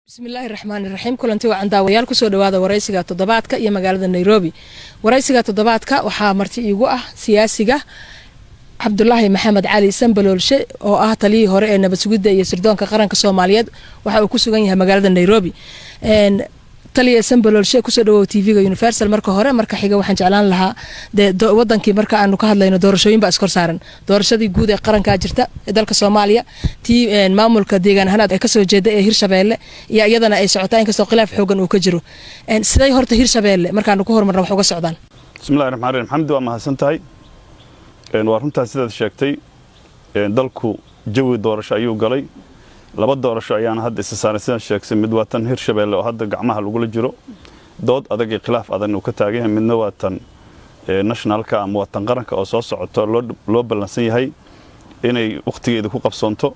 bismillaahi raxmaani raxiim kulanti wacan daawayaal kusoo dhawaada waraysiga toddobaadka iyo magaalada Nairobi. Waraysiga toddobaadka waxaa marti iigu ah siyaasiga Cabdulaahi Maxamed Cali Sambaloolshe oo ah taliyii hore ee nabad sugidda iyo sirdoonka qaranka Soomaaliyeed waxa uu ku sugan yahay magaalada Nairobi. taliya Sambaloolshe kusoo dhawow TV-ga Universal marka hore marka xiga waxaan jeclaan lahaa wadankii marka aanu ka hadlayno doorashooyin baa iskor saaran doorashadii guud ee qaranka jirta ee dalka Soomaaliya tii maamulka deegaan ahaan ay ka soo jeeday ee Hirshabeelle iyo iyadana ay socotaan inkastoo khilaaf xoogan uu ka jiro siday horta Hirshabeelle markaan ku hormarno wax uga socdaan bismillaahi raxmaani raxiim xamdi waa mahadsantahay waa runtaa sidaad sheegtay dalku jawi doorasho ayuu galay laba doorasho ayaan hadda isa saaray sidaan sheegay mid waa tan Hirshabeelle oo hadda gacmaha lagu jiro dood adag iyo khilaaf adag uu ka taagan yahay midna waa tan nationalka ama waa tan qaranka oo soo socoto loo balansan yahay inay waqtigeeda ku qabsoonto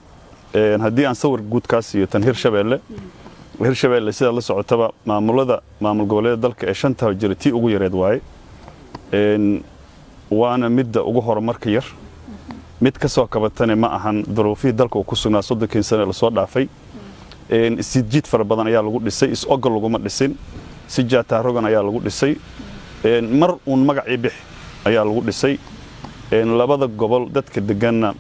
haddii aan sawir guudkaas iyo tan Hirshabeelle sida la socotaba maamul goboleed dalka ee shanta jira tii ugu yareed waaye waana midda ugu horumarka yar mid ka soo kabatane ma ahan duruufii dalka uu ku sugnaa 30 sano la soo dhaafay isjiid fara badan ayaa lagu dhisay is-ogol laguma dhisin si jaataarogan ayaa lagu dhisay mar uun magacii bix ayaa lagu dhisay labada gobol dadka deganna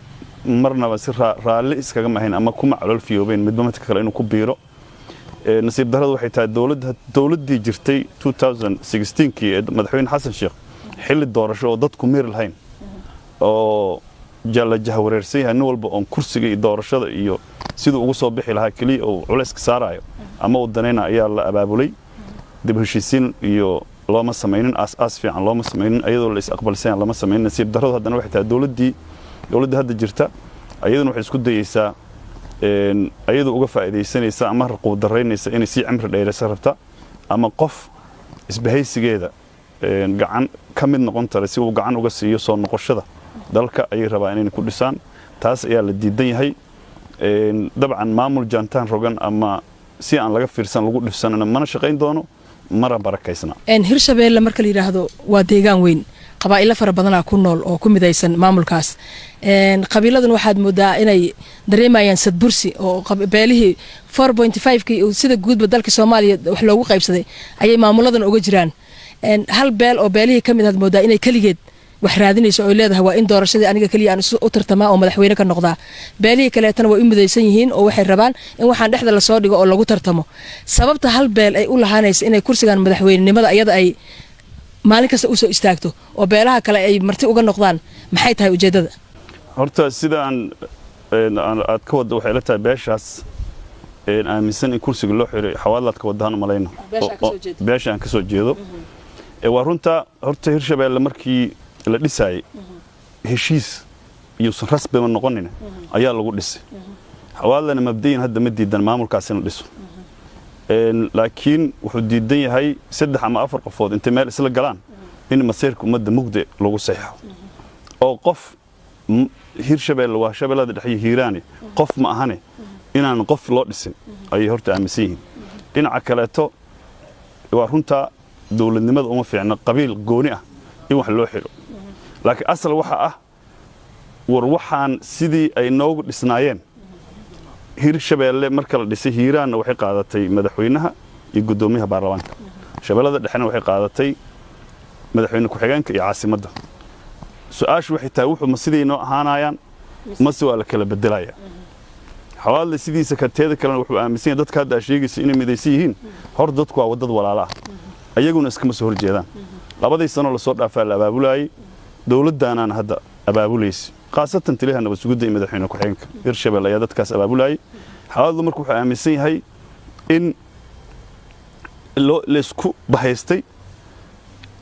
marnaba si raalli iskaga mahayn ama kuma calool fiyoobeen midba midka kale inuu ku biiro nasiib darradu waxay tahay dawladdii jirtay 2016kii ee madaxweyne xasan sheekh xilli doorasho oo dadku miir lahayn oo jalla jahawareersan yahay nin walba oo kursiga iyo doorashada iyo sidoo ugu soo bixi lahaa kaliya oo culayska saarayo ama wadanayna ayaa la abaabulay dib heshiisiin iyo looma sameeynin aas fiican looma sameeynin ayadoo la is aqbalsan lama sameeynin nasiib darradu haddana waxay tahay dawladda hadda jirta ayaduna waxay isku dayaysaa ayadoo uga faa'iideysanaysa ama raqow daraynaysa inay si cimri dheeraysa rabta ama qof isbahaysigeeda gacan ka mid noqon tara si uu gacan uga siiyo soo noqoshada dalka ay rabaan inay ku dhisaan taas ayaa la diidan yahay dabcan maamul jantaan rogan ama si aan laga fiirsan lagu dhifsanana mana shaqayn doono mara barakaysna Hirshabeelle marka la yiraahdo waa deegaan weyn qabaa'ilo fara badan ku nool oo ku midaysan maamulkaas qabiiladan waxaad moodaa inay dareemayaan sadbursi oo beelihii 4.5kii sida guudba dalka Soomaaliya wax loogu qaybsaday ayay maamuladan uga jiraan hal beel oo beelihii kamid ah moodaa inay kaligeed wax raadinayso oo leedahay waa in doorashadii aniga kaliya aan u tartamaa oo madaxweyne ka noqdaa beelihii kaleetana way u midaysan yihiin oo waxay rabaan in waxaan dhexda la soo dhigo oo lagu tartamo sababta hal beel ay u lahaanayso inay kursigan madaxweynenimada ayada ay maalin kasta u soo istaagto oo beelaha kale ay marti uga noqdaan maxay tahay ujeedada horta sidaan aad ka wada waxay la tahay beeshaas aaminsan in kursiga loo xiray xawaalaad ka wadaan malayna beesha aan ka soo jeedo waa runta horta Hirshabeelle markii la dhisay heshiis iyo rasmi ma noqonin ayaa lagu dhisay xawaalana mabdiin hadda ma diidan maamulkaas in la dhiso laakiin wuxuu diidan yahay 3 ama 4 qofood inta meel isla galaan in masiirka ummadda mugdi lagu saxo oo qof Hirshabeelle waa shabeellada dhexe Hiiraani qof ma ahane inaan qof loo dhisin ay horta aaminsan yihiin dhinaca kaleeto waa runta dawladnimada uma fiicna qabiil gooni ah in wax loo xiro laakiin asal waxa ah war waxaan sidii ay noogu dhisnaayeen Hirshabeelle marka la dhisay Hiiraanna waxay qaadatay madaxweynaha iyo gudoomiyaha baarlamaanka shabeellada dhexena waxay qaadatay madaxweyne ku xigeenka iyo caasimadda su'aashu waxay tahay wuxuu ma sidii noo ahaanayaan ma si waa la kala bedelaya xawaalada sidiisa ka teeda kale wuxuu aaminsan yahay dadka hadda sheegaysa inay midaysan yihiin hor dadku waa wadad walaalaha ayaguna iskama soo horjeedaan labadii sano la soo dhaafay la abaabulay dawladdaana hadda abaabulaysi qaasatan taliyaha nabad sugidda iyo madaxweyne ku xigeenka Hirshabeelle ayaa dadkaas abaabulay xawaaladu markuu wuxuu aaminsan yahay in la isku bahaystay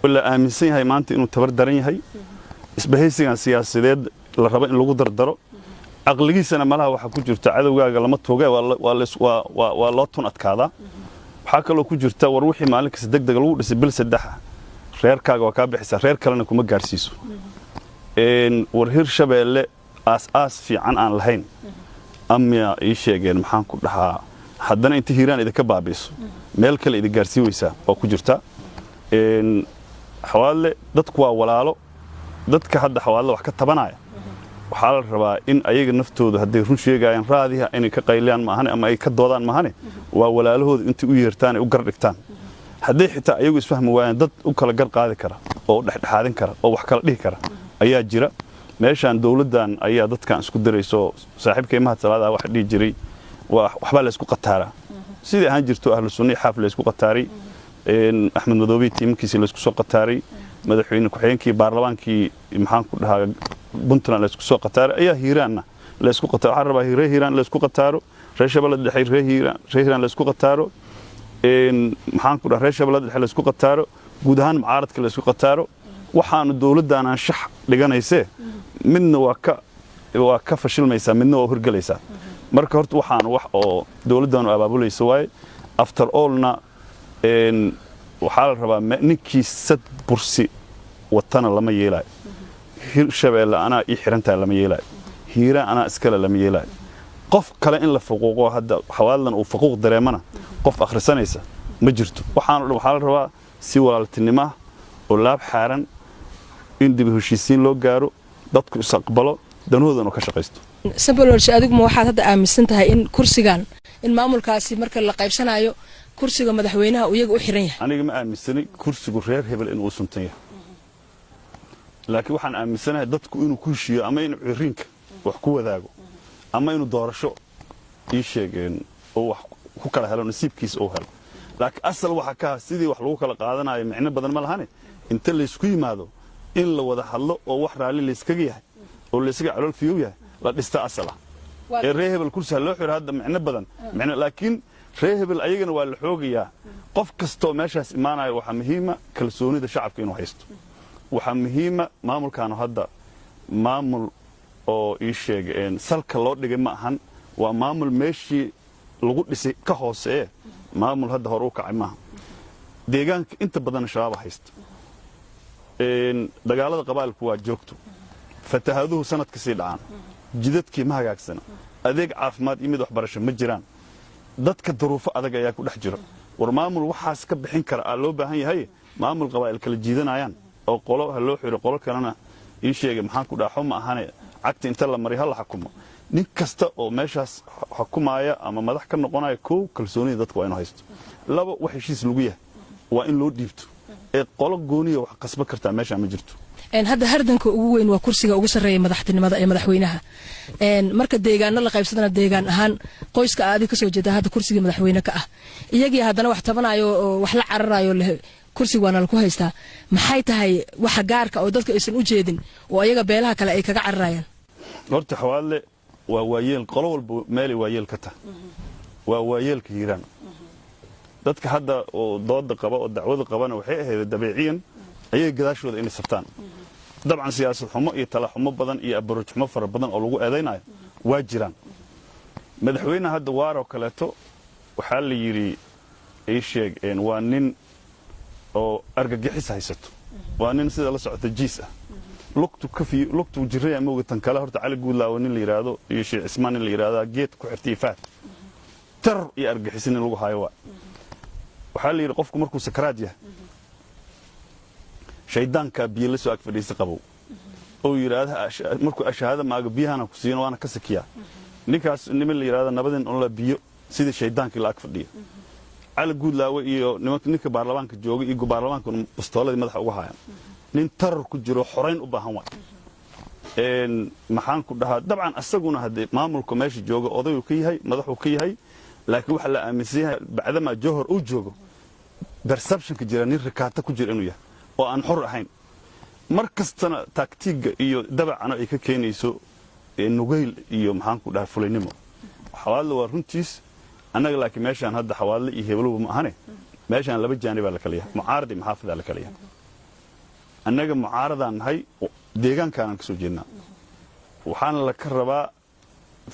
wala aaminsan yahay maanta inuu tabar daran yahay isbahaysigan siyaasadeed la rabo in lagu dardaro aqligiisana malaha waxa ku jirta cadawgaaga lama toogay waa loo tun adkaada waxa kale oo ku jirta war wixii maalin kasta degdeg lagu dhisay bil 3 reerkaaga waa ka bixisa reer kalena kuma gaarsiiso war Hirshabeelle aas fiican aan lahayn amma ay sheegeen maxaan ku dhahaa haddana inta Hiiraan idinka baabiiso meel kale idin gaarsiin weysa oo ku jirta xawaale dadku waa walaalo dadka hadda xawaale wax ka tabanaya waxaa la rabaa in ayaga naftooda hadday run sheegayaan raadiha inay ka qayliyaan maahane ama ay ka doodaan maahane waa walaalahooda intay u yeertaan ay u gardhigtaan hadday xitaa ayagu isfahmi waayaan dad u kala gar qaadi kara oo dhexdhexaadin kara oo wax kala dhihi kara ayaa jira meeshaan dawladdan ayaa dadkan isku darayso saaxiibkay mahad salaada wax dhihi jiray waxbaa la isku qataaraa sidii ahaan jirto ahlu sunni xaaf la isku qataaray axmed madoobe tiimkiisii la isku soo qataaray madaxweyne ku-xigeenkii baarlamaankii maxaan ku dhahaa puntland la isku soo qataaray ayaa hiiraanna la isku qataaro waxaan rabaa reer hiiraan la isku qataaro reer shabeellada dhexe reer hiiraan la isku qataaro maxaan ku dhahaa reer shabeellada dhexe la isku qataaro guud ahaan mucaaradka la isku qataaro waxaanu dawladdaanaan shax dhiganaysee midna waa ka fashilmaysaa midna waa hirgelaysaa marka horta waxaan wax oo dawladdaanu abaabulaysa waaye after allna waxaa la rabaa ninkii sad bursi watana lama yeelaayo hirshabeelle anaa ii xirantahay lama yeelaayo hiiraan anaa iskale lama yeelaayo qof kale in la faquuqo hadda xawaadlan uu faquuq dareemana qof akhrisanaysa ma jirto waxaanu dhan waxaa la rabaa si walaaltinimo ah oo laab xaaran in dib u heshiisiin loo gaaro dadku is aqbalo danahoodan ka shaqaysto sambalolsha adigu ma waxaad hadda aaminsan tahay in kursigan in maamulkaasi marka la qaybsanayo kursiga madaxweynaha uu iyaga u xiran yahay aniga ma aaminsanay kursigu reer hebel inuu suntan yahay laakiin waxaan aaminsanahay dadku inuu ku heshiiyo ama inuu ciriinka wax ku wadaago ama inuu doorasho ii sheegeen oo wax ku kala helo nasiibkiisa oo helo laakiin asal waxa ka sidii wax lagu kala qaadanayo micno badan ma lahane inta la isku yimaado in la wada hadlo oo wax raali la iskaga yahay oo la iskaga calool fiyow yahay la dhista asala reer hebel kursi loo xiro hadda micno badan laakiin reer hebel ayagana waa la xoogayaa qof kastoo meeshaas imaanayo waxaa muhiima kalsoonida shacabka inuu haysto waxaa muhiima maamulkaanu hadda maamul oo ii sheegeen salka loo dhigay ma ahan waa maamul meeshii lagu dhisay ka hooseeye maamul hadda hore u kacay maaha deegaanka inta badan shabaab haysta dagaalada qabaalku waa joogto fatahaaduhu sanadka sii dhacaan jidadkii ma hagaagsana adeeg caafimaad iyo mid waxbarasho ma jiraan dadka duruufo adag ayaa ku dhex jiro war maamul waxaas ka bixin kara aa loo baahan yahay maamul qabaa'il kala jiidanayaan oo qolo ha loo xiro qolo kalena ii sheegay maxaan ku dhaxo ma ahane cagta inta la mariyo la xukumo nin kasta oo meeshaas xukumaaya ama madax ka noqonaya koow kalsoonida dadku waa inuu haysto laba wax heshiis lagu yahay waa in loo dhiibto ee qolo gooniya wax qasba kartaa meesha ma jirto hadda hardanka ugu weyn waa kursiga ugu sarreeya madaxtinimada ee madaxweynaha marka deegaano la qaybsadana deegaan ahaan qoyska aad ka soo jeeda hadda kursiga madaxweyne ka ah iyagii haddana wax tabanayo oo wax la cararayo kursiga waana lagu haystaa maxay tahay waxa gaarka oo dadka aysan u jeedin oo ayaga beelaha kale ay kaga cararayaan horta xawaadle waa waayeel qolo walba meelay waayeel ka tahay waa waayeelka hiiraan dadka hadda oo dooda qaba oo dacwada qabana waxay ahayd dabeeciyan ayay gadaashooda inay sabtaan dabcan siyaasad xumo iyo tala xumo badan iyo abaruj xumo fara badan oo lagu eedaynayo waa jiraan madaxweynaha hadda waaroo kaleeto waxaa la yidhi ii sheeg waa nin oo argagixis haysato waa nin sida la socota jiis ah lugtu jiraya mooga tan kale horta cali guudlaawo nin la yidhaahdo iyo sheekh cismaan nin la yidhaahdaa geed ku xirtay faad tarar iyo argagixis nin lagu hayo waa waxaa la yidhi qofku markuu sakaraad yahay shaydaanka biyo la soo ag fadhiisa qabow oo yiraahdo markuu ashahaada maaga biyahana ku siino waana ka sakiya ninkaas niman la yiraahdo nabadin oo la biyo sidii shaydaankii la ag fadhiyo cali guudlaawe iyo ninka baarlamaanka jooga iyo baarlamaanka bastooladii madaxa uga hayaan nin tarar ku jiro xoreyn u baahan waa maxaan ku dhahaa dabcan asaguna hadee maamulka meesha jooga odayu ka yahay madaxu ka yahay laakiin waxa la aaminsan yahay bacdama Johor uu joogo perception-ka jira nin rikaata ku jira inuu yahay oo aan xor ahayn markastana taktiga iyo dabacana ay ka keenayso nugayl iyo maxaan ku dhahaa fulaynimo xawaadle waa runtiis annaga laakiin meeshaan hadda xawaadle iyo hebelowba ma ahane meeshaan laba jaanib baa la kala yahay mucaarad iyo maxaafid la kala yahay annaga mucaaradaan nahay deegaankaan ka soo jeednaa waxaana la ka rabaa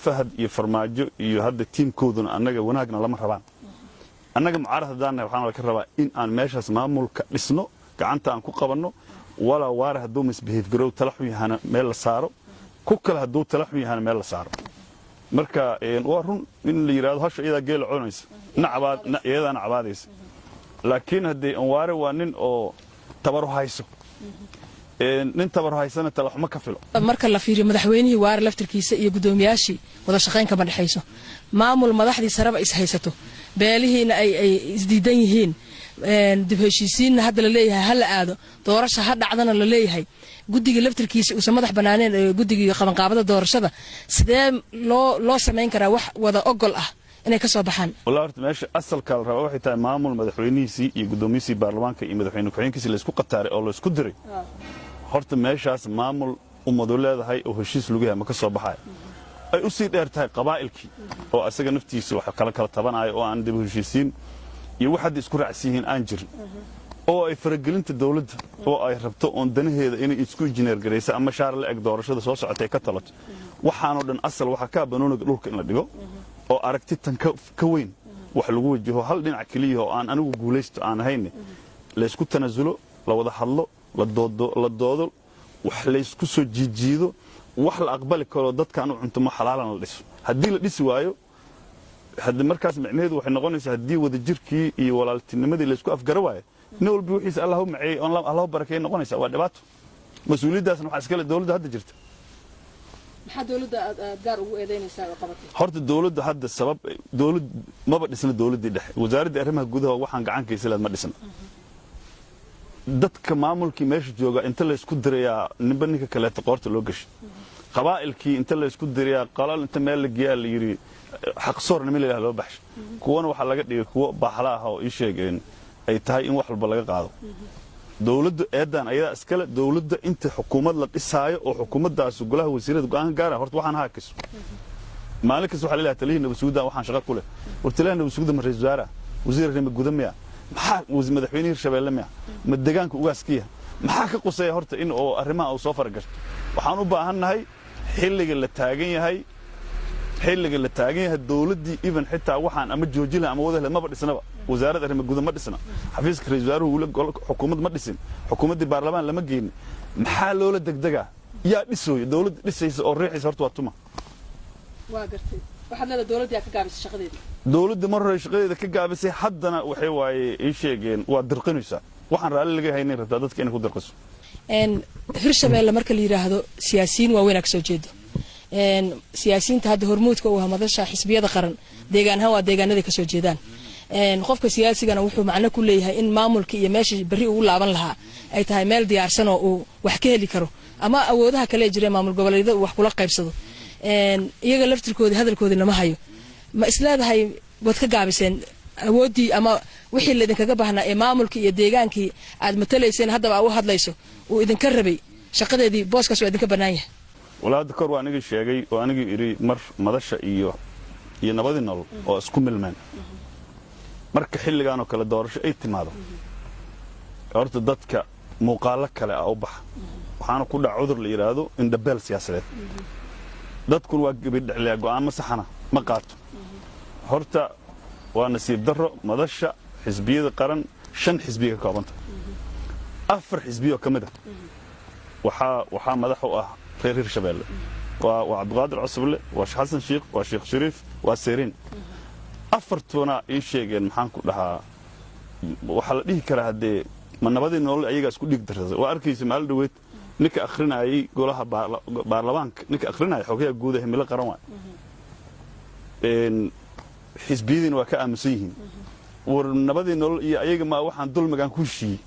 fahad iyo farmaajo iyo hadda tiimkooduna annaga wanaagna lama rabaan annaga mucaarad haddaan nahay waxaana la ka rabaa in aan meeshaas maamulka dhisno gacanta aan ku qabanno walaa waara hadduu misbehave garow tala xun yahana meel la saaro ku kale hadduu tala xun yahana meel la saaro marka waa run in la yidhaahdo hasha iyadaa geela cunaysa iyadaana cabaadaysa laakiin haddii anwaare waa nin oo tabaru hayso nin tabar haysana tala xuma ka filo marka la fiiriyo madaxweynihii waara laftirkiisa iyo gudoomiyaashii wada shaqayn kama dhaxayso maamul madaxdii saraba is haysato beelihiina ay isdiidan yihiin dib heshiisiinna hadda la leeyahay hal aado doorasho ha dhacdana la leeyahay guddiga laftirkiisa uu madax banaaneen guddiga qabanqaabada doorashada sidee loo sameyn karaa wax wada ogol ah inay ka soo baxaan wallahi horta meesha asalka la rabo waxay tahay maamul madaxweynihiisii iyo gudoomiyihiisii baarlamaanka iyo madaxweyne ku-xigeenkiisii la isku qataaray oo la isku diray horta meeshaas maamul ummadu leedahay oo heshiis lagu yahay ma ka soo baxay ay u sii dheer tahay qabaa'ilkii oo asaga naftiisa wax kala tabanaayo oo aan dib heshiisiin iyo wax hadda isku raacsiin aan jirin oo ay faragelinta dawladda oo ay rabto oon danaheeda inay isku injineer gareysa ama shaar la eg doorashada soo socotay ka talato waxaanoo dhan asal waxa ka banooniga dhulka in la dhigo oo aragti tan ka weyn wax lagu wajaho hal dhinac kaliya oo aan anigu guulaysto aan ahayn la isku tanaasulo la wada hadlo la doodo wax la isku soo jiijiido wax la aqbali karo dadkan u cunto xalaalan la dhiso haddii la dhisi waayo hadda markaas macnaheedu waxay noqonaysaa haddii wada jirkii iyo walaaltinimadii la isku afgara waayo nin walba wixiisa allah u maceeyey oo allah u barakeeyey noqonaysaa waa dhibaato mas-uuliyaddaasna waxaa iskale dawladda hadda jirta maxaa dawladda gaar ugu eedaynaysaa oo qabatay horta dawladda hadda sabab dawlad maba dhisna dawladdii dhexe wasaaradda arrimaha gudaha waxaan gacan ka haysan ma dhisna dadka maamulkii meesha jooga inta la isku dirayaa ninba ninka kale qoorta loo gashay qabaa'ilkii inta la isku dirayaa qalal inta meel la geeyaa la yiri xaq soornimo ilaahay loo baxshay kuwana waxa laga dhigay kuwa baaxla ah oo ii sheegeen ay tahay in wax walba laga qaado dawladda eedan ayada iskale dawladda inta xukuumad la dhisaayo oo xukuumaddaas golaha wasiirada go'aan gaara horta waxaan haakiso maalin kasta waxa la ilaahay taliyaha nabadsuudan waxaan shaqo ku leh wartalaha nabadsuudan ma ra'iisul wasaare wasiir arrimaha gudaha maxaa madaxweynaha Hirshabeelle ma deegaanka ugaaskiya maxaa ka qusay horta in oo arrimaha uu soo faragasho waxaan u baahanahay xilliga la taagan yahay dawladdii even xitaa waxaan ama joojina ama wadaha ma dhisnaba wasaaradda arrimaha gudaha ma dhisna xafiiska ra'iisul wasaaruhu xukuumad ma dhisin xukuumaddii baarlamaan lama geeynin maxaa loola degdegaa yaa dhisooyo dawladda dhisaysa oo riixaysa horta waa tuma waa gartay waxaad leedahay dawladda yaa ka gaabisay shaqadeeda dawladda mar hore shaqadeeda ka gaabisay haddana waxay waaye ii sheegeen waa dirqinaysaa waxaan raalli laga haynin rabtaa dadka inay ku dirqiso Hirshabeelle marka la yiraahdo siyaasiyiin waaweyn ka soo jeedo siyaasiyiinta hadda hormuudka u ah madasha xisbiyada qaran deegaanaha waa deegaanada ka soo jeedaan qofka siyaasigana wuxuu macno ku leeyahay in maamulka iyo meesha bari uu laaban lahaa ay tahay meel diyaarsan oo uu wax ka heli karo ama awoodaha kale jira maamul goboleedyada wax kula qaybsado iyaga laftirkooda hadalkoodii lama hayo ma isleedahay wad ka gaabiseen awoodii ama wixii la idinkaga baahnaa ee maamulka iyo deegaankii aad matalayseen haddaba u hadlayso uu idinka rabay shaqadeedii booskaas waa idinka bannaan yahay walaada kor waa aniga sheegay oo aniga iri mar madasha iyo nabadii nolol oo isku milmeen marka xilligan oo kale doorasho ay timaado horta dadka muuqaalo kale ah u baxa waxaana ku dhac cudur la yiraahdo indhabeel siyaasadeed dadkuna waa gabadhicilaa go'aamo saxana ma qaato horta waa nasiib darro madasha xisbiyada qaran 5 xisbiga ka koobanta 4 xisbiyo kamid ah waxa madax u ah reer Hirshabeelle waa Cabdiqaadir Cusubile waa Xasan Sheekh waa Sheekh Shariif waa Seerin afartuna ii sheegeen maxaan ku dhahaa waxa la dhihi karaa hadee ma nabadii nolol ayaga isku dhig darada waa arkaysa maal dhaweed ninka akhrinayay golaha baarlamaanka ninka akhrinayay xogaha guud ee himilo qaran waa xisbiyadiina waa ka aamusan yihiin war nabadii nolol iyo ayaga ma waxaan dulmigan ku heshiiyey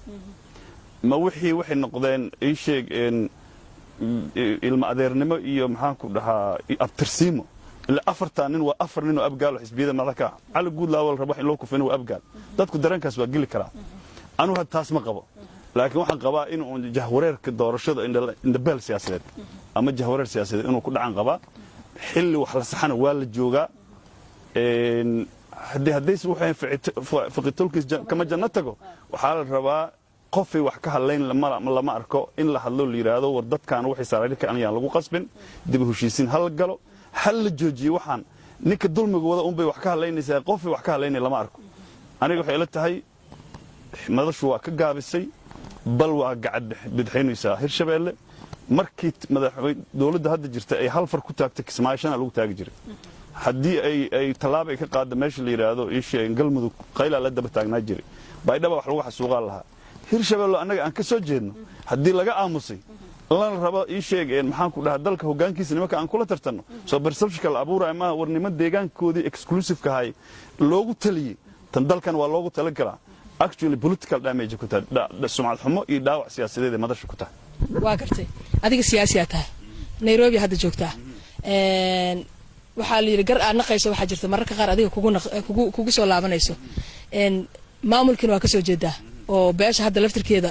ma waxay noqdeen ii sheegeen ilma adeernimo iyo maxaan ku dhahaa abtirsiimo ila afartan nin waa afar nin oo abgaal xisbiyada madaxka cali guud laawal rabo in loo kufino waa abgaal dadku dareenkaas waa geli karaa anu had taas ma qabo laakiin waxaan qabaa in uu jahwareerka doorashada indhabeel siyaasadeed ama jahwareer siyaasadeed inuu ku dhacan qabaa xilli wax la saxana waa la joogaa haddayse waxay fiqitolkiis kama janno tago waxaa la rabaa qofay wax ka hadlayn lama arko in la hadlo la yiraahdo war dadkan waxay saarayka aan lagu qasbin dib u heshiisiin hal galo hal la joojiyo waxaan ninka dulmiga wada un bay wax ka hadlaynaysaa qofay wax ka hadlaynay lama arko aniga waxay la tahay madashu waa ka gaabisay bal waa gacad bidxaynaysaa Hirshabeelle markii madaxweyne dawladda hadda jirta ay hal far ku taagtay kismaashana lagu taagi jiray haddii ay talaabay ka qaada meesha la yiraahdo ii sheeg galmudug qayla la daba taagnaa jiray baydhaba wax lagu xasuuqaa lahaa hirshabeello annaga aan ka soo jeedno haddii laga aamusay lana rabo ii sheegeen maxaan ku dhahaa dalka hoggaankiisa nimanka aan kula tartanno soo perceptionka la abuuraya maaha war niman deegaankoodii exclusiveka ahay loogu taliyey tan dalkan waa loogu tala galaa actually political damage ku tahay sumcad xumo iyo dhaawac siyaasadeed ee madasha ku tahay waa gartay adiga siyaasiyaa tahay nairobi hadda joogtaa waxaa la yidhi gar aad naqayso waxaa jirta mararka qaar adiga kugu soo laabanayso maamulkiina waa ka soo jeedaa oo beesha hadda laftirkeeda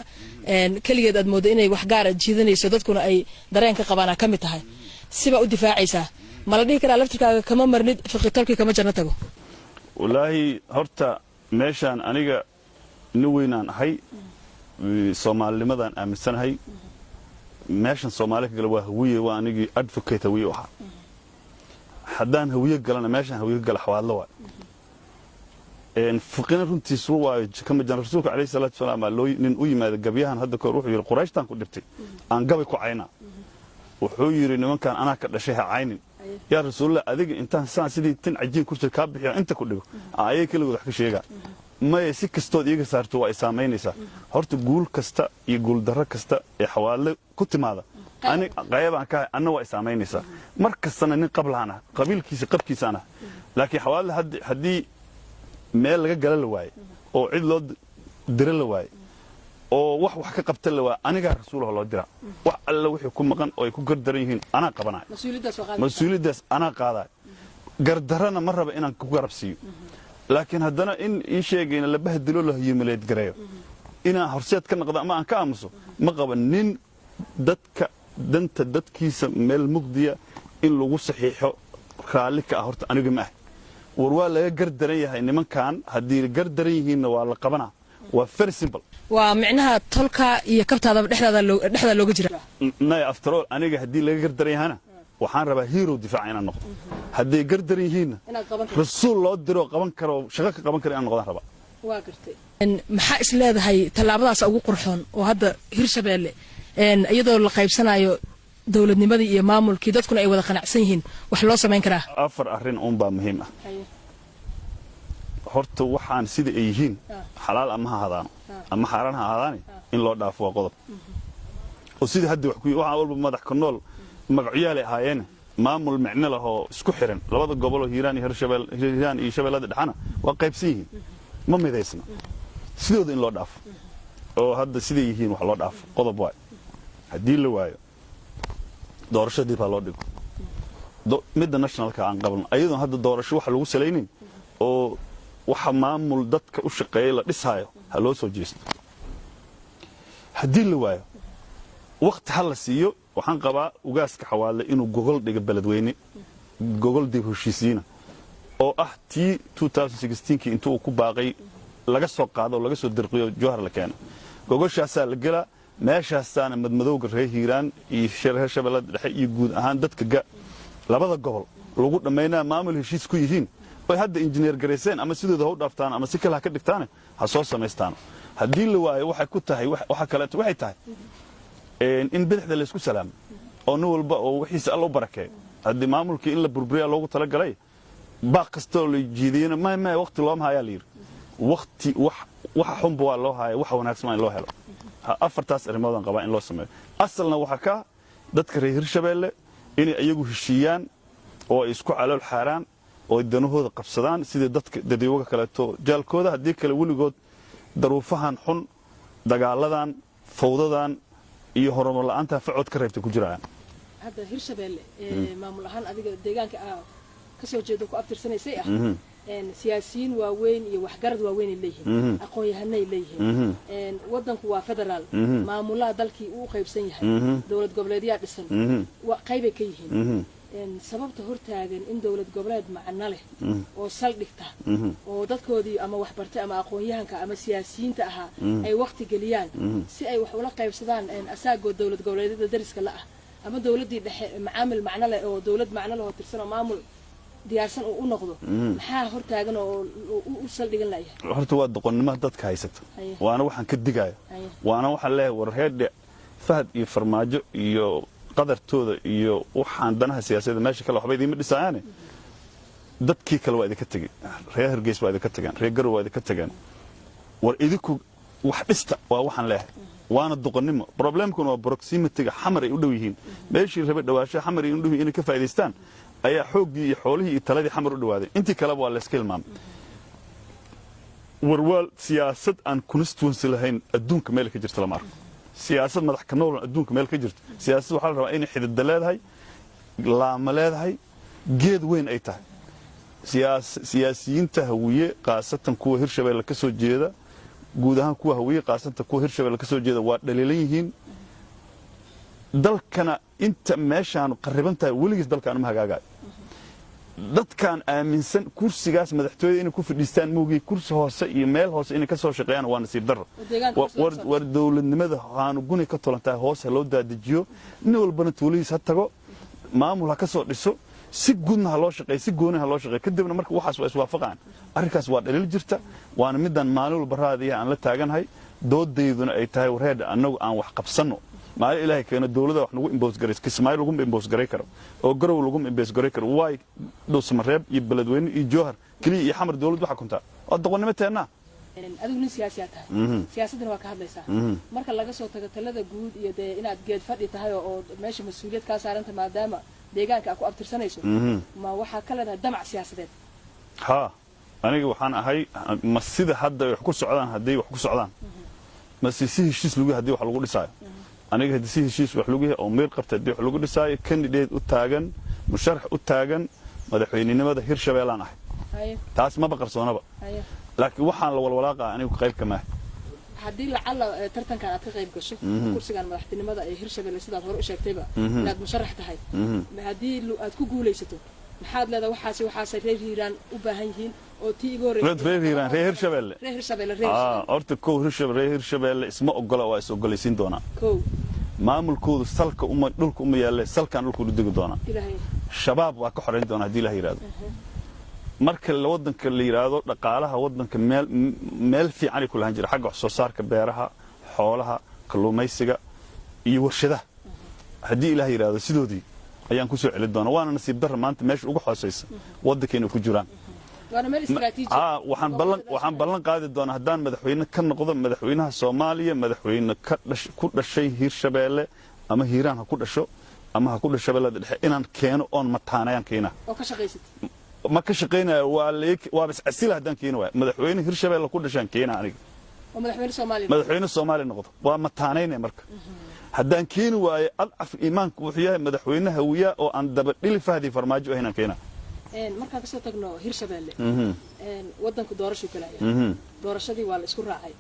keligeed aad moodo inay wax gaara jiidanayso dadkuna ay dareen ka qabaana ka mid tahay sibaa u difaacaysaa ma la dhihi karaa laftirkaaga kama marnid fiqitolkii kama jarno tago wallaahi horta meeshaan aniga nin weynaan ahay soomaalinimadaan aaminsanahay meeshan soomaali ka gala waa hawiye waa anigii advocate hawiye u ahaa haddaan hawiye galana meeshaan hawiye gala xawaadlo waay fiqina runtiisu waayo kama jan rasuulka calayhi salaatu wasalaam nin u yimaada gabyahan hadda kahor wuxuu yidhi qurayshtaan ku dhibtay aan gabay ku cayna wuxuu yidhi nimankan anaa ka dhashay ha caynin yaa rasuulullah adiga intaan saan sidii tin cajiin ku jir kaa bixiyo inta ku dhigo ayay keligood wax ka sheegaa maya si kastood iyaga saarto waa ay saamaynaysaa horta guul kasta iyo guul darro kasta ee xawaadle ku timaada qaybaan ka hay anna waa ay saamaynaysaa mar kastana nin qablaan ah qabiilkiisa qabkiisaan ah laakiin xawaadle haddii meel laga gala la waaye oo cid loo dira la waaye oo wax ka qabta la waaye anigaa rasuulaha loo dira wax alla wixii ku maqan oo ay ku gardaran yihiin anaa qabanaya mas-uuliyaddaas anaa qaadaya gardarrana ma raba inaan ku garab siiyo laakiin haddana in ii sheegayna la bahdilo la yimaleed gareeyo inaan horseed ka noqdo ama aan ka aamuso ma qaba nin dadka danta dadkiisa meel mugdiya in lagu saxiixo raalli ka ah horta aniga ma ah war waa laga gardaran yahay nimankan haddii gardaran yihiinna waa la qabanaa waa very simple waa micnaha tolka iyo kabtaada dhexda looga jira nay after all aniga haddii laga gardaran yahana waxaan rabaa hero difaaca inaan noqdo hadday gardaran yihiinna rasuul loo diro qaban karo shaqo ka qaban karo inaan noqdaan rabaa waa gartay maxaa is leedahay tallaabadaas ugu qurxoon oo hadda hirshabeelle iyadoo la qaybsanayo dawladnimadii iyo maamulkii dadkuna ay wada qanacsan yihiin wax loo samayn karaa afar arrin baa muhiim ah horta waxaan sida ay yihiin xalaal ama ha ahaadaano ama xaaraan ha ahaadaani in loo dhaafo waa qodob oo sida hadda waxaan walba madax ka nool magacyaalay ahaayeen maamul micno leh oo isku xiran labada gobol oo hiiraan iyo shabeellada dhexana waa qaybsan yihiin ma midaysna sidooda in loo dhaafo oo hadda siday yihiin wax loo dhaafo qodob waay haddii la waayo doorasho dib ha loo dhigo midda nationalka aan qaban ayadoon hadda doorasho waxa lagu salaynin oo waxa maamul dadka u shaqeeya la dhisaayo ha loo soo jeesto haddii la waayo waqti ha la siiyo waxaan qabaa ugaaska xawaadle inuu gogol dhiga beledweyne gogol dib heshiisiina oo ah tii 2016kii intuu ku baaqay laga soo qaado oo laga soo dirqiyo jowhar la keeno gogoshaasaa la gelaa meeshaasaana madmadowga reer hiiraan iyo reer shabeellada dhexe iyo guud ahaan dadka labada gobol lagu dhammaynaa maamul heshiis ku yihiin oy hadda injineer garayseen ama sidooda ha u dhaaftaan ama si kale ha ka dhigtaane ha soo samaystaan haddii la waayo waxay ku tahay waxa kaleeto waxay tahay in bidixda la isku salaamo oo nin walba oo wixiisa alla u barakeeyo haddii maamulkii in la burburiyaa loogu talagalay baaq kastoo la jiidiyena ma waqti looma hayaa la yidhi waqti waxa xunba waa loo haya waxa wanaagsan in loo helo afartaas arrimoodaan qabaa in loo sameeyo asalna waxaa ka dadka reer hirshabeelle inay iyagu heshiiyaan oo ay isku calool xaaraan oo danahooda qabsadaan sidii dadka dadweynaha kaleeto jaalkooda haddii kale weligood daruufahan xun dagaaladan fawdadan iyo horumar la'aanta facod ka reebta ku jiraan hadda hirshabeelle maamul ahaan adiga deegaanka ka soo jeedo ku abtirsanaysay siyaasiyiin waaweyn iyo waxgarad waaweyn ay leeyihiin aqoon-yahanay leeyihiin wadanku waa federaal maamulaha dalkii uu qaybsan yahay dowlad goboleedyaa dhisan qaybay ka yihiin sababta hortaagan in dowlad goboleed macno leh oo saldhigta oo dadkoodii ama waxbartay ama aqoon-yahanka ama siyaasiyiinta ahaa ay waqti geliyaan si ay wax ula qaybsadaan asaagoo dowlad goboleedyada dariska la ah ama dowladdii dhexe macaamil macno leh oo dowlad macno leh oo tirsan oo maamul diyaarsan uu u noqdo maxaa hortaagan oo u saldhigan layahay horta waa doqonnimo dadka haysata waana waxaan ka digayo waana waxaan leeyahay war heedhe fahad iyo farmaajo iyo qadartooda iyo waxaan danaha siyaasadda meesha kale waxba idiima dhisayaane dadkii kale waa idinka tegey reer hargeys waa idinka tageen reer garow waa idinka tageen war idinku wax dhista waa waxaan leeyahay waana duqannimo problemkuna waa proximity-ga xamar ay u dhow yihiin meeshii rabay dhawaasho xamar ay u dhow yihiin inay ka faa'iidaystaan ayaa xooggii iyo xoolihii iyo taladii xamar u dhawaaday intii kaleba waa la iska hilmaamay warwaal siyaasad aan constituency lahayn adduunka meel ka jirta lama arko siyaasad madax ka nool adduunka meel ka jirta siyaasad waxaa la rabaa inay xididda leedahay laama leedahay geed weyn ay tahay siyaasiyiinta hawiye qaasatan kuwa hirshabeelle ka soo jeeda guud ahaan kuwa hawiye qaasatan kuwa hirshabeelle ka soo jeeda waa dhaliilan yihiin dalkana inta meeshaan qariban tahay weligiis dalkaan uma hagaagayo dadkaan aaminsan kursigaas madaxtooyada inay ku fadhiistaan moogii kursi hoose iyo meel hoose inay ka soo shaqeeyaan waa nasiib darro war dawladnimada qaanuguni ka tolantahay hoos ha loo daadajiyo nin walbana tuuladiis ha tago maamul ha ka soo dhiso si guudna ha loo shaqeeyo si gooni ha loo shaqeeyo kadibna marka waxaas waa iswaafaqaan arrinkaas waa dhaliil jirta waana midaan maalin walba raadiya aan la taaganahay doodayduna ay tahay wareedha annagu aan wax qabsanno maalin ilaahay keeno dawladda wax nagu imboos garayso kismaayo lagu imboos garay karo oo garow lagu imboos garay karo waay dhowsmareeb iyo beledweyne iyo jowhar kaliya iyo xamar dawladdu waxa kuntaa oo doqonnimo teennaa adigu nin siyaasi tahay siyaasadana waa ka hadlaysaa marka laga soo tago talada guud iyo dee inaad geed fadhi tahay oo meesha mas'uuliyad ka saaranta maadaama deegaanka aad ku abtirsanayso ma waxaa ka leedahay damac siyaasadeed ha aniga waxaan ahay ma sida hadda wax ku socdaan haddii wax ku socdaan ma si heshiis lagu haddii wax lagu dhisaayo aniga haddii si heshiis wax lagu yahay oo meel qabta haddii wax lagu dhisaayo candidate u taagan musharax u taagan madaxweynenimada hirshabeellaan ahay taas ma baqarsoonaba laakiin waxaan la walwalaaqaa anigu qayb ka maahay haddii lacala tartankan aad ka qayb gasho kursigan madaxtinimada ee hirshabeelle sidaad hore u sheegtayba inaad musharax tahay haddii aad ku guulaysato maxaad leedahay waxaasay reer hiiraan u baahan yihiin oo tii iga horreysay reer hiiraan reer hirshabeelle horta kow reer hirshabeelle isma ogola waa is ogolaysiin doonaa maamulkoodu salka dhulka uma yaalle salkaan dhulka u degi doonaa shabaab waa ka xorayn doonaa haddii ilaah yidhaahdo marka waddanka la yidhaahdo dhaqaalaha waddanka meel fiicanay ku lahan jira xagga wax soo saarka beeraha xoolaha kalluumaysiga iyo warshadaha haddii ilaah yidhaahdo sidoodii ayaan ku soo celin doonaa waana nasiib darra maanta meesha ugu xoosaysa waddankayna ku jiraan waxaan ballan qaadi doonaa haddaan madaxweyne ka noqdo madaxweynaha soomaaliya madaxweyne ku dhashay hirshabeelle ama hiiraan ha ku dhasho ama ha ku dhasho shabeellada dhexe inaan keeno oon mataanayaan keenaa ma ka shaqaynayo waa bas asila haddaan keeni waayo madaxweyne hirshabeelle ku dhashaan keenaa aniga madaxweyne soomaaliya noqdo waa mataanaynaya marka haddaan keeni waayo adcaf iimaanku wuxuu yahay madaxweyne hawiya oo aan daba dhili fahdii farmaajo ahaynaan keenaa markaan kasoo tagno hirshabeelle waddanku doorashuu galaya doorashadii waa la isku raacay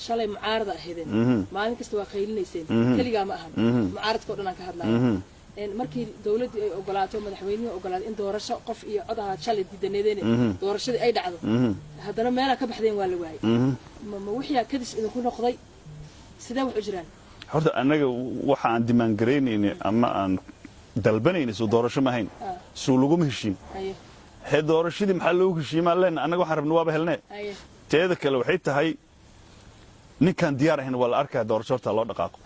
shalay mucaarada ahaydeen maalin kasta waa qaylinayseen keligaa ma ahan mucaaradka o dhan aan ka hadlaya markii dawladdii ay ogolaato madaxweynihii ogolaaday in doorasho qof iyo cod ahaad shalay diidaneedeen doorashadii ay dhacdo haddana meelaa ka baxdeen waa la waayay ma wixii kadis idinku noqday sidee wax u jiraan horta annaga waxa aan dimaangaraynayna ama aan dalbanayna soo doorasho ma hayn soo laguma heshiin hee doorashadii maxaa loogu heshiimaa leenna annaga waxaan rabna waaba helnee teeda kale waxay tahay ninkaan diyaar ahayn waa la arkaa doorasho horta loo dhaqaaqo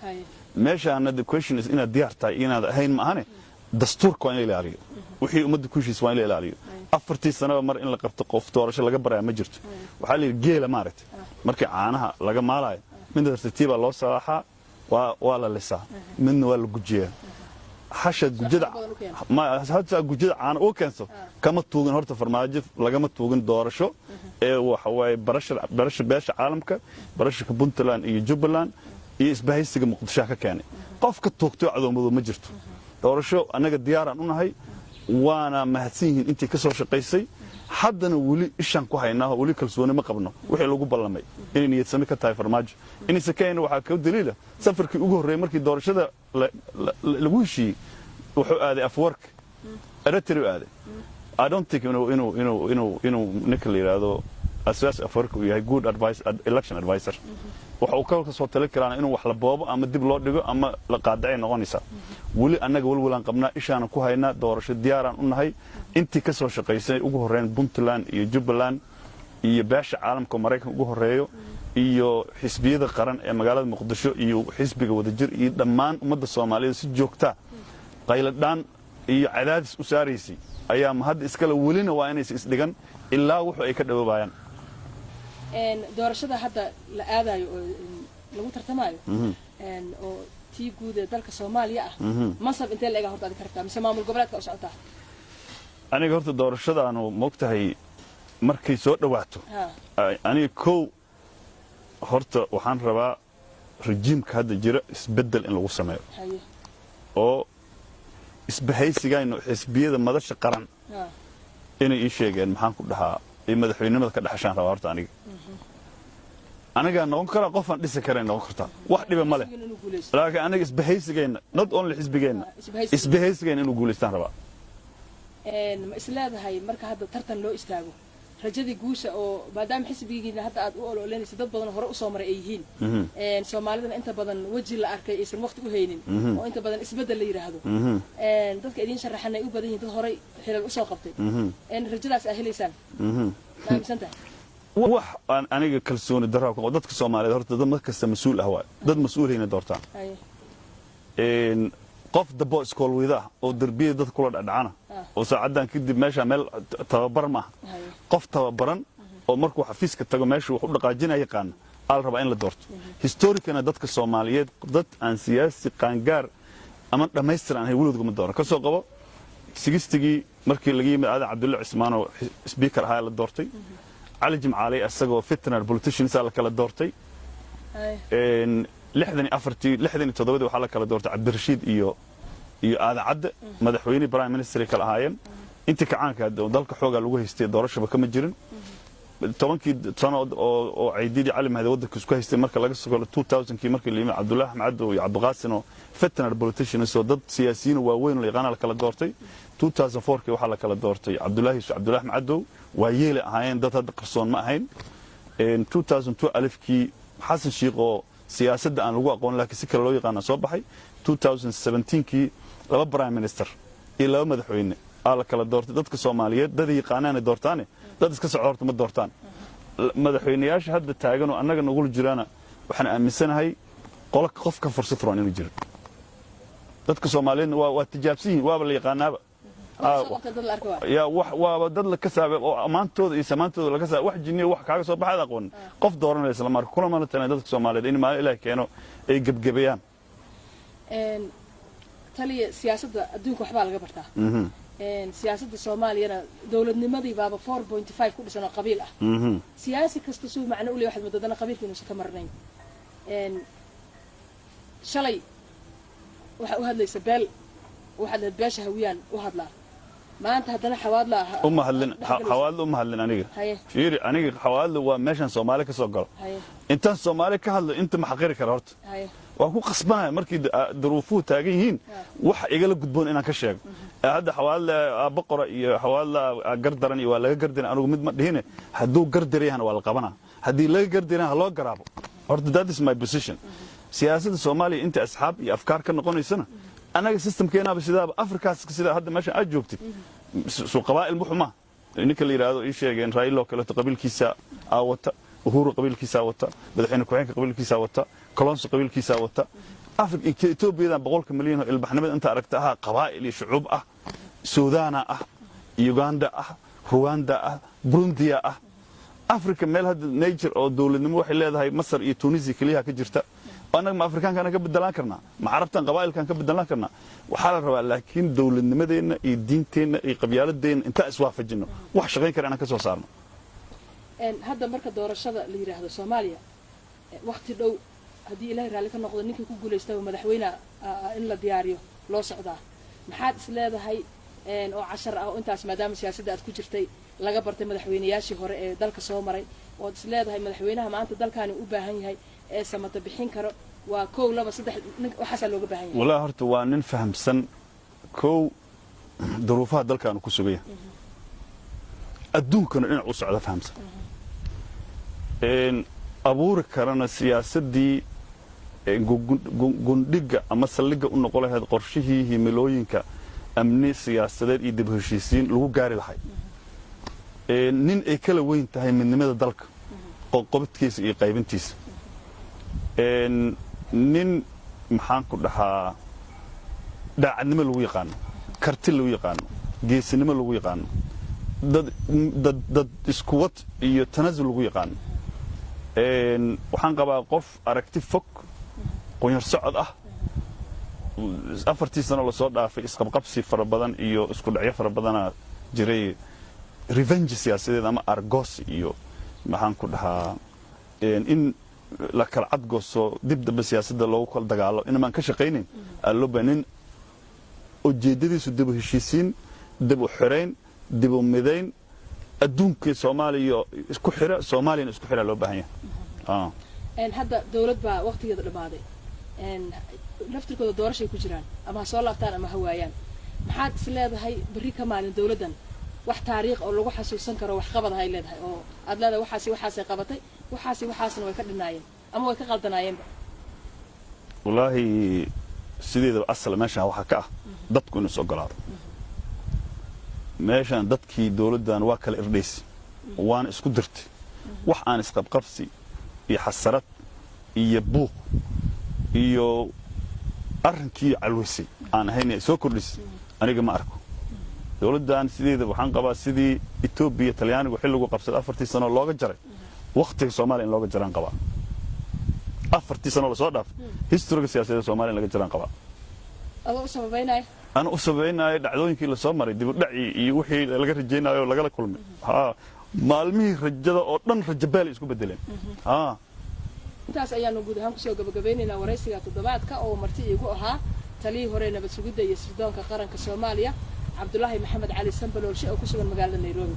meeshaana the question is inaad diyaar tahay inaad ahayn ma ahane dastuurka waa in la ilaaliyo wixii ummadda ku heshiis waa in la ilaaliyo 4 sanaba mar in la qabto qof doorasho laga baraya ma jirto waxaa la yidhi geela maaragtay markii caanaha laga maalayo midna tartiibaa loo salaaxaa waa la lisaa midna waa la gujiyaa hasha gujada caana oo keenso kama tuugin horta farmaajo lagama tuugin doorasho ee waxa waaye barasha beesha caalamka barashaka puntland iyo jubbaland iyo isbahaysiga muqdisho ka keenay qofka toogtay cadoomadu ma jirto doorasho anaga diyaaraan u nahay waana mahadsan yihiin intii ka soo shaqaysay haddana weli ishaan ku haynaa weli kalsooni ma qabno wixii lagu ballamay inay niyad sami ka tahay farmaajo inaysa keenna waxaa ka daliila safarkii ugu horreeyay markii doorashada lagu heshiiyey wuxuu aaday afwork eritrea aaday I don't think inuu ninka la yidhaahdo asaas afwork uu yahay good election advisor waxa uu ka soo tali karaan inuu wax la boobo ama dib loo dhigo ama la qaadacay noqonaysa weli annaga walwalaan qabnaa ishaana ku haynaa doorasho diyaaraan u nahay intii ka soo shaqaysay ugu horreyn puntland iyo jubbaland iyo beesha caalamka maraykanka ugu horreeyo iyo xisbiyada qaran ee magaalada muqdisho iyo xisbiga wadajir iyo dhammaan ummadda soomaaliyeed si joogta qayladhaan iyo cadaadis u saaraysay ayaa hadda iskale welina waa inaysa isdhigan ilaa wuxuu ay ka dhawaabayaan doorashada hadda la aadayo oo lagu tartamayo oo tii guud ee dalka Soomaaliya ah masab intee la eega horta aad kartaa mise maamul goboleedka u socotaa aniga horta doorashadaanu moogtahay markay soo dhawaato aniga kow horta waxaan rabaa rejiimka hadda jira isbedel in lagu sameeyo oo isbahaysigayno xisbiyada madasha qaran inay ii sheegeen maxaan ku dhahaa ay madaxweynimada ka dhaxashaan rabaa horta aniga noqon kara qof aan dhisi karin noqon kartaa wax dhiba ma leh laakiin aniga isbahaysigayna not only xisbigayna isbahaysigayna inuu guuleystaan rabaa ma isleedahay marka hadda tartan loo istaago rajadii guusha oo maadaama xisbigiina hadda aad u ololeynaysa dad badan hore u soo maray ay yihiin Soomaalida inta badan waji la arkay aysan waqti u haynin oo inta badan isbedel la yiraahdo dadka idin sharaxan ay u badan yihiin dad hore xilal u soo qabtay rajadaas ay helaysaan maamsanta wax aan aniga kalsooni darro oo dadka Soomaaliyeed horta dad markasta mas'uul ah waa dad mas'uuliyiin doortaan qof dabo iskool wada oo darbiyada dad kula dhacana oo saacadan kadib meesha meel tababar ma qof tababaran oo markuu xafiiska tago meesha wax u dhaqaajinaya yaqaan al raba in la doorto historically dadka Soomaaliyeed dad aan siyaasi qaangaar ama dhameystiran ay wulidku ma dooran ka soo qabo 60gii markii laga yimid Aadan Cabdulle Cismaan oo speaker ahaa la doortay Ali Jimcaali asagoo fitner politicians la kala doortay 64 waxaa la kala doortay Cabdirashiid iyo Aadan Cadde madaxweyne prime minister kala ahaayeen inta kacaanka dalka xooga lagu haystay doorashada kama jirin 10 sano oo ciidii cali mahad wadanka isku haystay marka laga soo galo 2000kii markii la yimid Cabdullaah Maxamed iyo Cabdiqaasin oo fitner politicians oo dad siyaasiyiin waaweyn oo yaqaan la kala doortay 2004kii waxaa la kala doortay Cabdullaah Maxamed waa yeelay ahaayeen dad hadda qarsoon ma ahayn 2002 alifkii xasan shiiq oo siyaasadda aan lagu aqoon laakiin si kale loo yaqaan soo baxay 2017kii laba prime minister iyo laba madaxweyne la kala doortay dadka Soomaaliyeed dad yaqaanaan doortaan dad iska socodta ma doortaan madaxweynayaasha hadda taagan oo annaga nagu jirana waxaan aaminsanahay qofka fursad roon inuu jiro dadka Soomaaliyeed waa tijaabsiin waa la yaqaanaaba يا ودد لك كسب أو أمانته إذا أمانته لك كسب واحد جنيه واحد كذا صباح هذا قون قف دورنا الإسلام كل ما نتنا دد الصوماليين إن ما إله كانوا يجب جبيان. تالي سياسة الدنيا كحبال قبرتها. سياسة الصومالية أنا دولة نمدي بابا 4.5 كل سنة قبيلة. سياسة كستسوي معنا أولي واحد مددنا قبيل في نص كمرنين. شلي وهذا ليس بال واحد الباش هويان وهذا لا ما أنت هذا حواد لا حواد هلنا نيجي فيري أنا حواد وماشان سومالي كسوقل أنت سومالي كهل أنت محقير كرهت وأكو قصبنا مركي ظروفه تاجيين وح يقول قدبون أنا كشيء هذا حواد بقرة حواد قردرني ولا قردنا أنا قمت هنا هدو قردريهن ولا قبنا هدي لا قردريهن لا قرابه هرت that is my position سياسة الصومالي أنت أصحاب أفكار كنا قوني سنة أنا سيستم كينا بسيدا أفريقيا سيدا هذا ماشي أجوبتي سو قبائل محمى إنك اللي يرادو إيش يعني رايلو كلا قبيل كيسا أوتا وهورو قبيل كيسا أوتا بدحين كوين قبيل كيسا أوتا كولونس قبيل كيسا أوتا أفريقيا إثيوبيا إذا بقولك مليون البحنمد أنت أركتها قبائل شعوب سودان يوغندا رواندا برونديا أفريقيا ميل هذا نيجر أو دولة نمو حلا هذا مصر تونسي كلها كجرتا أنا ما أفريقيا كان كبدلان كرنا ما عرفتن قبائل كان كبدلان كرنا وحال الربع لكن دولة نمدين الدينتين قبيلة الدين أنت أسوا في الجنة وحش غير كرنا كسو صارنا. هذا مركز دور الشذا اللي يراه الصومالية وقت لو هدي إلهي رالك النقطة إنك يكون يستوي مدحوينا إلا دياريو لو صعدا محاد سلابة هاي أو 10 أو أنت اسمه دام سياسة أتكوجرتي laga bartay madaxweynayaashii hore ee dalka soo maray oo isleedahay madaxweynaha maanta dalkaani u baahan yahay ee samata bixin karo waa 1 2 3 waxa looga baahan yahay wala horta waa nin fahamsan koow duruufaha dalkaanu ku sugaya adduunkana dhinac u socda fahamsan abuur karana siyaasadii gundhiga ama saldhigga u noqon lahayd qorshihii himilooyinka amni siyaasadeed iyo dib u heshiisiin lagu gaari lahay nin ay kala weyn tahay midnimada dalka qodobkiisa iyo qaybintiisa nin maxaan ku dhahaa daacadnimo lagu yaqaan karti lagu yaqaan geesinimo lagu yaqaan dad isku wad iyo tanazul lagu yaqaan waxaan qabaa qof aragti fog qoyar socod ah afartii sano la soo dhaafay isqabqabsi fara badan iyo isku dhacyo fara badan jiray revenge siyaasadeed ama argos iyo maxaan ku dhahaa in la kala cadgooso dib dambe siyaasadda loogu kala dagaalo inaan ka shaqaynin loo baanin ujeedadiisu dib u heshiisiin dib u xirayn dib u midayn adduunka Soomaaliya isku xira Soomaaliya isku xira loo baahan yahay hadda dawlad baa waqtigeeda dhamaaday naftirkooda doorashay ku jiraan ama soo laabtaan ama hawaayaan maxaad is leedahay bari ka maalin dawladdan wax taariikh oo lagu xasuusan karo wax qabad ay leedahay oo aad leedahay waxaas ay qabatay waxaasna way ka dhinaayeen ama way ka qaldanaayeen wallahi sideeda asal meesha waxa ka ah dadku inuu soo galaado meeshan dadkii dawladdan waa kala irdheys waan isku dirtay wax aan isqabqabsi iyo xasarad iyo buuq iyo arrinkii calwisay aan ahayn soo kordhisay aniga ma arko dawladdan sideeda waxaan qabaa sidii Itoobiya Talyaanigu xilligu qabsaday 4 sano looga jaray waqtiga Soomaaliya in looga jaran qabaa 4 sano la soo dhaaf historiga siyaasadda Soomaaliya laga jaran qabaa أنا أصبحنا دعوينك إلى سمر دي بدعي يوحي لقى رجينا ولا قال كل مالمي رجال أردن رجبال يسكو بدلين intaas ayaan ugu dhahan ku soo gabagabeynayna waraysiga toddobaadka oo marti igu ahaa taliyii hore nabad sugidda iyo sirdoonka qaranka Soomaaliya Cabdullaahi Maxamed Cali Sambaloolshe oo ku sugan magaalada Nairobi.